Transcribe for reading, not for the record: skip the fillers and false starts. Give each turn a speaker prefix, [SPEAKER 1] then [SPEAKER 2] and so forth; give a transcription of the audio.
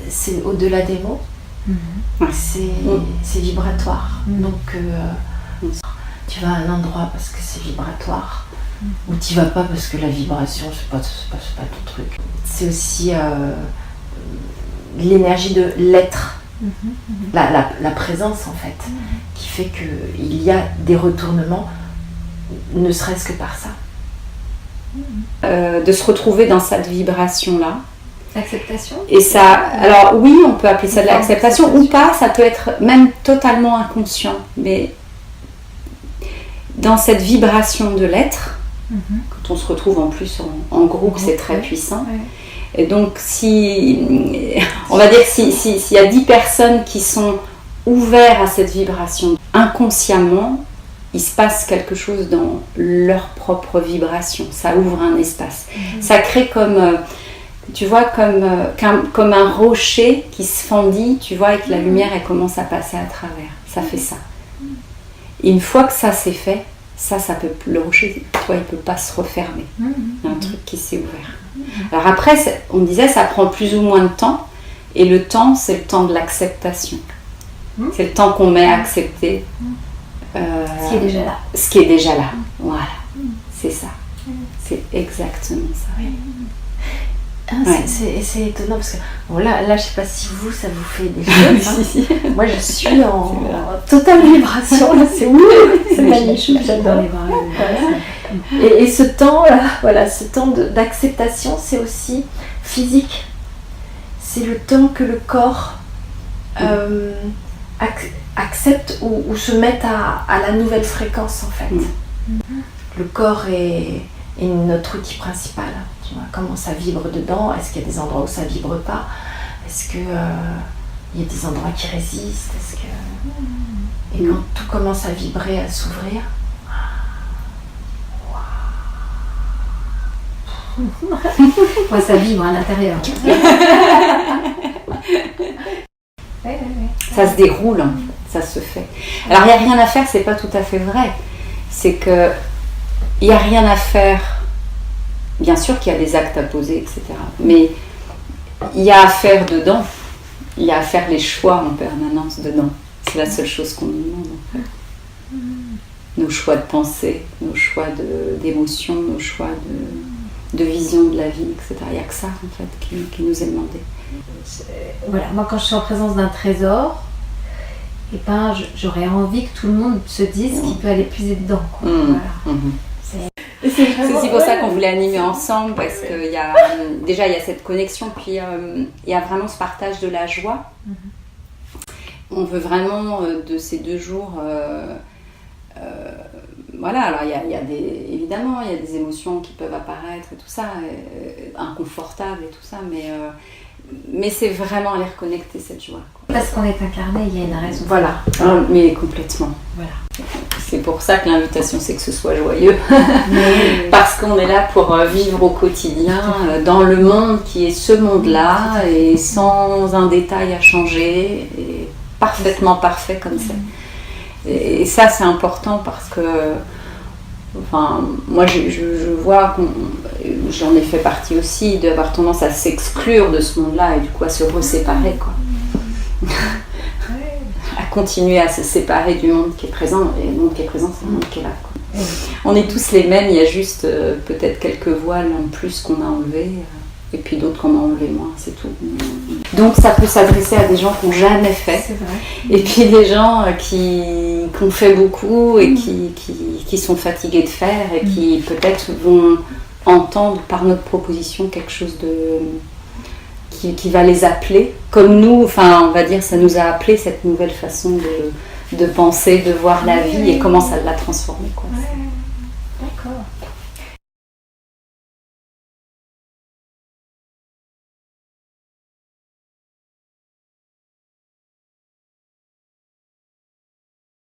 [SPEAKER 1] c'est au-delà des mots. C'est vibratoire. Donc tu vas à un endroit parce que c'est vibratoire, ou tu vas pas parce que la vibration c'est pas ton truc. C'est aussi l'énergie de l'être, la présence en fait, qui fait qu'il y a des retournements, ne serait-ce que par ça.
[SPEAKER 2] De se retrouver dans cette vibration-là.
[SPEAKER 3] L'acceptation.
[SPEAKER 2] Et ça, alors oui, on peut appeler ça de l'acceptation ou pas, ça peut être même totalement inconscient, mais dans cette vibration de l'être, quand on se retrouve en plus en groupe, c'est très puissant. Ouais. Et donc, on va dire s'il y a 10 personnes qui sont ouvertes à cette vibration, inconsciemment, il se passe quelque chose dans leur propre vibration. Ça ouvre un espace. Ça crée comme... tu vois, comme un rocher qui se fendit, tu vois, et que la lumière, elle commence à passer à travers. Ça fait ça. Et une fois que ça c'est fait, ça peut, le rocher, toi, il peut pas se refermer. Il y a un truc qui s'est ouvert. Alors après, on disait, ça prend plus ou moins de temps, et le temps, c'est le temps de l'acceptation. C'est le temps qu'on met à accepter.
[SPEAKER 3] Ce qui est déjà là.
[SPEAKER 2] Ce qui est déjà là. Voilà. C'est ça. C'est exactement ça.
[SPEAKER 1] C'est étonnant parce que bon, là je sais pas si ça vous fait des choses. Moi je suis en totale vibration là, c'est magnifique, j'adore les bras. Et ce temps là, voilà, ce temps d'acceptation, c'est aussi physique. C'est le temps que le corps accepte ou se mette à la nouvelle fréquence en fait. Le corps est notre outil principal. Tu vois, comment ça vibre dedans? Est-ce qu'il y a des endroits où ça vibre pas? Est-ce que il y a des endroits qui résistent? Et quand tout commence à vibrer, à s'ouvrir,
[SPEAKER 3] moi ça vibre à l'intérieur.
[SPEAKER 2] Ça se déroule, hein. Ça se fait. Alors il n'y a rien à faire, c'est pas tout à fait vrai. C'est que il n'y a rien à faire. Bien sûr qu'il y a des actes à poser, etc. Mais il y a à faire dedans. Il y a à faire les choix en permanence dedans. C'est la seule chose qu'on nous demande en fait. Nos choix de pensée, nos choix d'émotion, nos choix de vision de la vie, etc. Il n'y a que ça en fait qui nous est demandé.
[SPEAKER 3] Voilà, moi quand je suis en présence d'un trésor, et ben, j'aurais envie que tout le monde se dise qu'il peut aller puiser dedans. Quoi. Voilà.
[SPEAKER 2] C'est aussi pour ça qu'on voulait animer ensemble, parce qu'il y a déjà il y a cette connexion, puis il y a vraiment ce partage de la joie. On veut vraiment de ces 2 jours, voilà. Alors évidemment il y a des émotions qui peuvent apparaître et tout ça, inconfortables et tout ça, mais c'est vraiment aller reconnecter cette joie. Quoi.
[SPEAKER 3] Parce qu'on est incarné, il y a une raison.
[SPEAKER 2] Voilà, mais complètement. Voilà. C'est pour ça que l'invitation, c'est que ce soit joyeux. Parce qu'on est là pour vivre au quotidien, dans le monde qui est ce monde-là, et sans un détail à changer, et parfaitement parfait comme ça. Et ça, c'est important parce que, enfin, moi, je vois, j'en ai fait partie aussi, d'avoir tendance à s'exclure de ce monde-là et du coup à se reséparer, quoi. À continuer à se séparer du monde qui est présent, et le monde qui est présent, c'est le monde qui est là, quoi. On est tous les mêmes, il y a juste peut-être quelques voiles en plus qu'on a enlevés, et puis d'autres qu'on a enlevés moins, c'est tout. Donc ça peut s'adresser à des gens qui n'ont jamais fait, et puis des gens qui ont fait beaucoup et qui sont fatigués de faire, et qui peut-être vont entendre par notre proposition quelque chose qui va les appeler, comme nous, enfin on va dire, ça nous a appelé cette nouvelle façon de penser, de voir la vie, et comment ça l'a transformée, quoi.